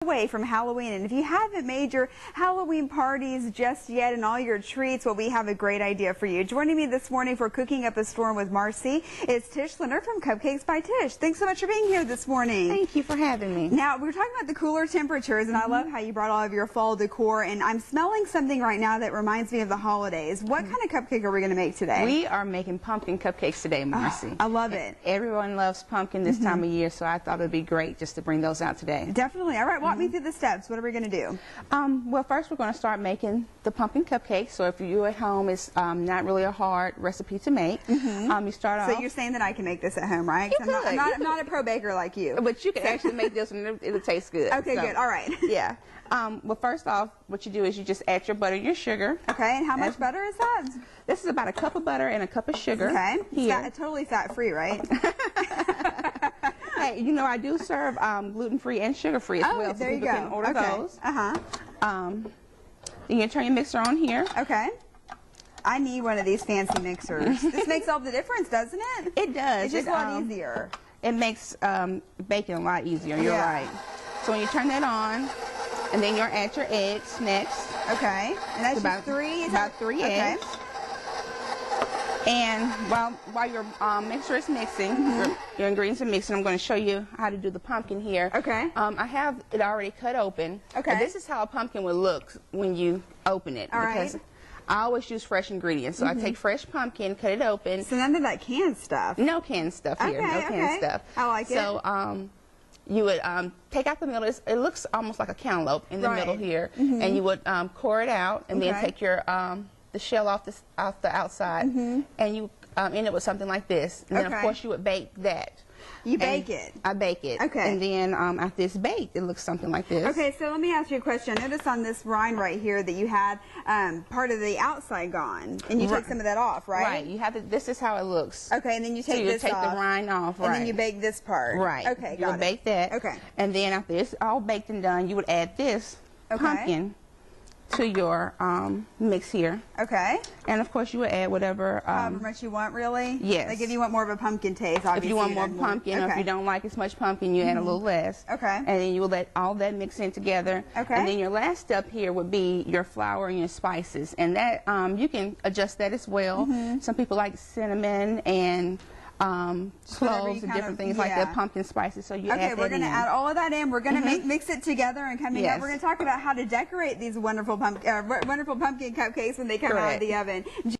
Away from Halloween, and if you haven't made your Halloween parties just yet and all your treats, well, we have a great idea for you. Joining me this morning for Cooking Up a Storm with Marcy is Tish Leonard from Cupcakes by Tish. Thanks so much for being here this morning. Thank you for having me. Now, we were talking about the cooler temperatures, and I love how you brought all of your fall decor, and I'm smelling something right now that reminds me of the holidays. What kind of cupcake are we going to make today? We are making pumpkin cupcakes today, Marcy. I love it. Everyone loves pumpkin this time of year, so I thought it would be great just to bring those out today. Definitely. All right, walk me through the steps. What are we going to do? Well, first we're going to start making the pumpkin cupcakes. So if you at home, it's not really a hard recipe to make. You start off. So you're saying that I can make this at home, right? You could. I'm not a pro baker like you. But you can actually make this and it'll taste good. Okay, good. All right. Yeah. Well, first off, what you do is you just add your butter and your sugar. Okay, and how much butter is that? This is about a cup of butter and a cup of sugar. Okay. Here. It's totally fat-free, right? Hey, you know, I do serve gluten-free and sugar-free as well, so there you people go. can order those. Then you turn your mixer on here. Okay. I need one of these fancy mixers. This makes all the difference, doesn't it? It does. It's just a lot easier. It makes baking a lot easier. You're right. So when you turn that on, and then you'll add your eggs next. Okay. And that's about three? About 3 eggs. And while your mixer is mixing, your ingredients are mixing, I'm going to show you how to do the pumpkin here. Okay. I have it already cut open. Okay. And this is how a pumpkin would look when you open it. All because right. I always use fresh ingredients. So I take fresh pumpkin, cut it open. So none of that canned stuff? No canned stuff here. Okay, no canned stuff. I like it. So you would take out the middle. It looks almost like a cantaloupe in the middle here. And you would core it out and then take your the shell off the outside, and you end it with something like this. And then of course you would bake that. You bake it? I bake it. Okay. And then after it's baked, it looks something like this. Okay, so let me ask you a question. I noticed on this rind right here that you had part of the outside gone, and you took some of that off, right? Right. You have to. This is how it looks. Okay, and then you take this off. So you take the rind off, and then you bake this part. Right. Okay, got it. You bake that. Okay. And then after it's all baked and done, you would add this pumpkin to your mix here. Okay. And of course you would add whatever however much you want, really? Yes. Like if you want more of a pumpkin taste, obviously. If you want more pumpkin, or if you don't like as much pumpkin, you add a little less. Okay. And then you will let all that mix in together. Okay. And then your last step here would be your flour and your spices. And that you can adjust that as well. Some people like cinnamon and cloves and different things like that, pumpkin spices. So you add that in. Okay, we're going to add all of that in. We're going to mix it together, and coming up, we're going to talk about how to decorate these wonderful pumpkin cupcakes when they come out of the oven.